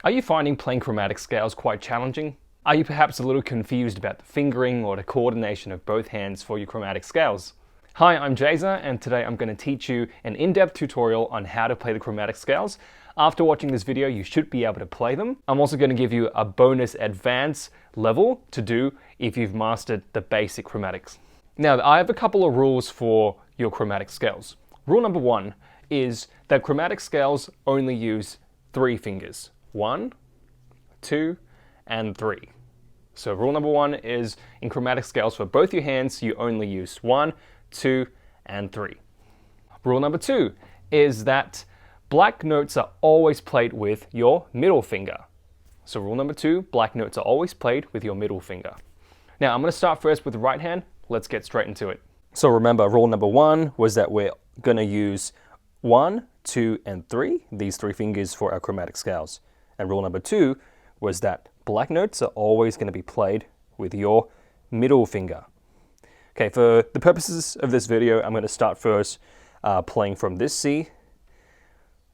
Are you finding playing chromatic scales quite challenging? Are you perhaps a little confused about the fingering or the coordination of both hands for your chromatic scales? Hi, I'm Jazer, and today I'm going to teach you an in-depth tutorial on how to play the chromatic scales. After watching this video, you should be able to play them. I'm also going to give you a bonus advanced level to do if you've mastered the basic chromatics. Now, I have a couple of rules for your chromatic scales. Rule number one is that chromatic scales only use 3 fingers. 1, 2, and 3. So rule number one is in chromatic scales for both your hands, you only use 1, 2, and 3. Rule number 2 is that black notes are always played with your middle finger. So rule number 2, black notes are always played with your middle finger. Now I'm going to start first with the right hand. Let's get straight into it. So remember, rule number 1 was that we're going to use 1, 2, and 3, these 3 fingers for our chromatic scales. And rule number 2 was that black notes are always going to be played with your middle finger. Okay, for the purposes of this video, I'm going to start first playing from this C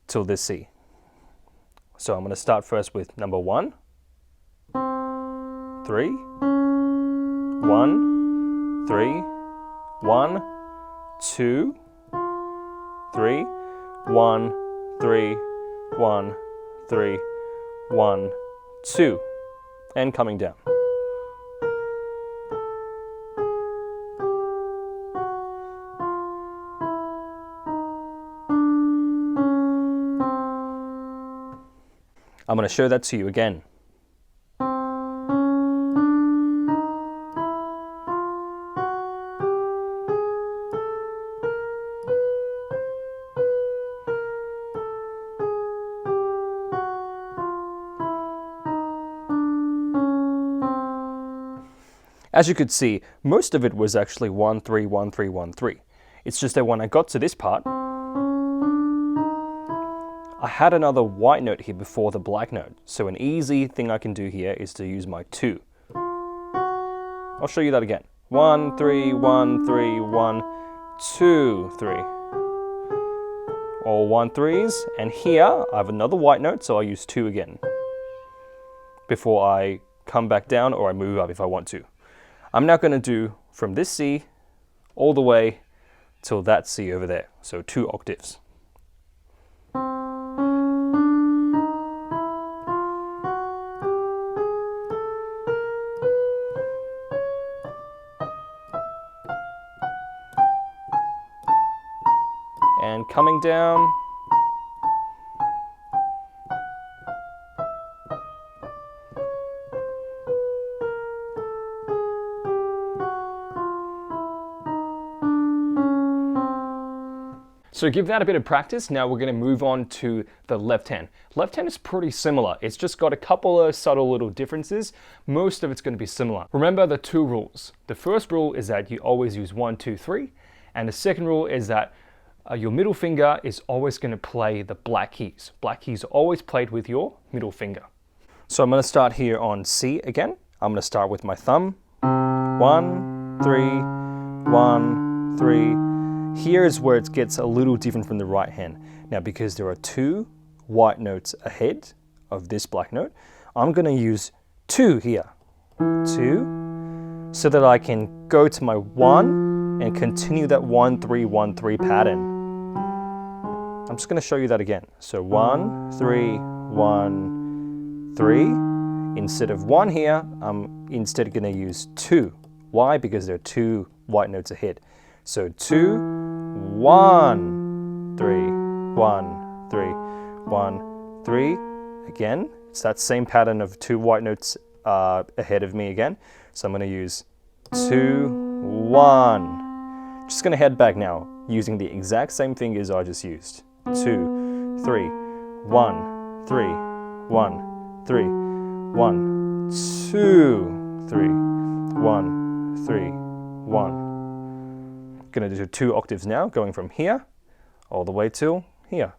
till this C. So I'm going to start first with number 1, 3, 1, 3, 1, 2, 3, 1, 3, 1, 3, 1, 2, and coming down. I'm going to show that to you again. As you could see, most of it was actually 1, 3, 1, 3, 1, 3. It's just that when I got to this part, I had another white note here before the black note. So an easy thing I can do here is to use my 2. I'll show you that again. 1, 3, 1, 3, 1, 2, 3. All 1 3s, and here I have another white note, so I'll use 2 again before I come back down or I move up if I want to. I'm now going to do from this C all the way till that C over there, so 2 octaves. And coming down. So give that a bit of practice. Now we're going to move on to the left hand. Left hand is pretty similar. It's just got a couple of subtle little differences. Most of it's going to be similar. Remember the 2 rules. The first rule is that you always use 1, 2, 3. And the second rule is that your middle finger is always going to play the black keys. Black keys are always played with your middle finger. So I'm going to start here on C again. I'm going to start with my thumb. 1, 3, 1, 3. Here is where it gets a little different from the right hand. Now, because there are 2 white notes ahead of this black note, I'm going to use 2 here. 2, so that I can go to my 1 and continue that 1, 3, 1, 3 pattern. I'm just going to show you that again. So 1, 3, 1, 3. Instead of 1 here, I'm instead going to use 2. Why? Because there are 2 white notes ahead. So 2, 1, 3, 1, 3, 1, 3. Again, it's that same pattern of 2 white notes ahead of me again. So I'm going to use 2, 1. Just going to head back now, using the exact same fingers I just used. 2, 3, 1, 3, 1, 3, 1, 2, 3, 1, 3, 1. Going to do 2 octaves now, going from here all the way till here.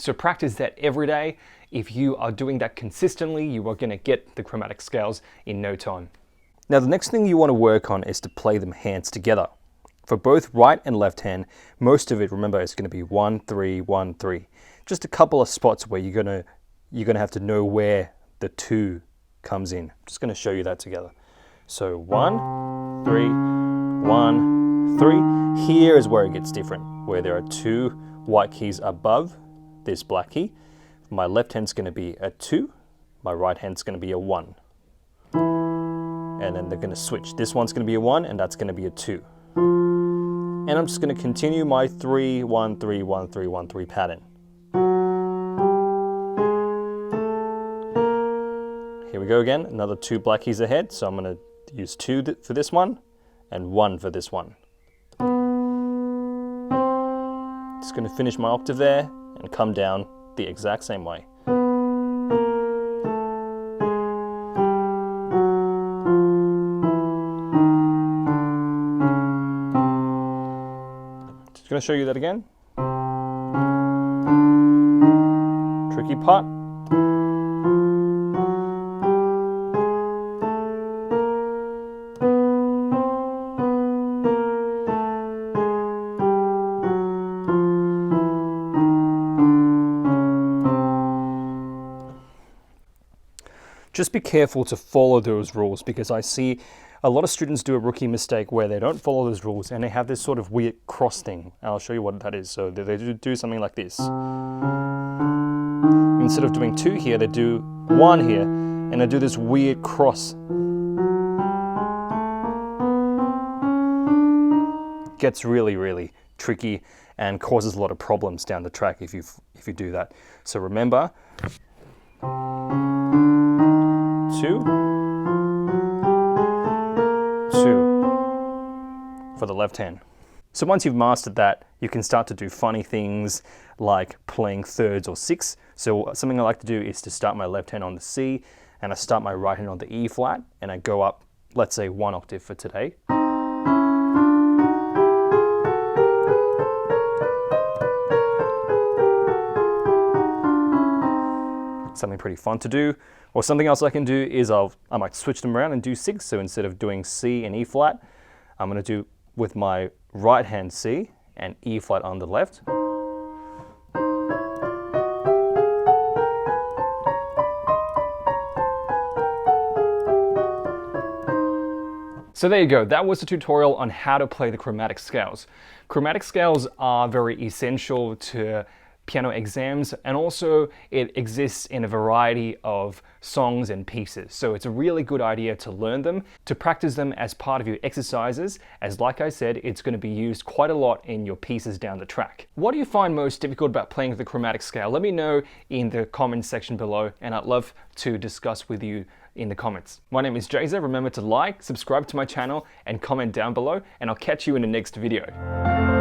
So practice that every day. If you are doing that consistently, you are going to get the chromatic scales in no time. Now the next thing you want to work on is to play them hands together. For both right and left hand, most of it, remember, is going to be 1, 3, 1, 3. Just a couple of spots where you're going to have to know where the 2 comes in. Just going to show you that together. So 1, 3, 1, 3. Here is where it gets different, where there are 2 white keys above this black key. My left hand's going to be a 2, my right hand's going to be a 1. And then they're going to switch. This one's going to be a 1 and that's going to be a 2. And I'm just going to continue my 3, 1, 3, 1, 3, 1, 3 pattern. Here we go again, another 2 black keys ahead, so I'm going to use 2 for this one and 1 for this one. Just going to finish my octave there and come down the exact same way. Just going to show you that again. Tricky part. Just be careful to follow those rules, because I see a lot of students do a rookie mistake where they don't follow those rules and they have this sort of weird cross thing. And I'll show you what that is. So they do something like this. Instead of doing 2 here, they do 1 here, and they do this weird cross. Gets really, really tricky and causes a lot of problems down the track if you do that. So remember, 2, 2 for the left hand. So once you've mastered that, you can start to do funny things like playing thirds or 6. So something I like to do is to start my left hand on the C, and I start my right hand on the E flat, and I go up, let's say 1 octave for today. Something pretty fun to do. Or something else I can do is I might switch them around and do 6. So instead of doing C and E flat, I'm going to do with my right hand C and E flat on the left. So there you go, that was a tutorial on how to play the chromatic scales. Chromatic scales are very essential to piano exams, and also it exists in a variety of songs and pieces. So it's a really good idea to learn them, to practice them as part of your exercises, as like I said, it's going to be used quite a lot in your pieces down the track. What do you find most difficult about playing the chromatic scale? Let me know in the comments section below, and I'd love to discuss with you in the comments. My name is Jazer. Remember to like, subscribe to my channel, and comment down below, and I'll catch you in the next video.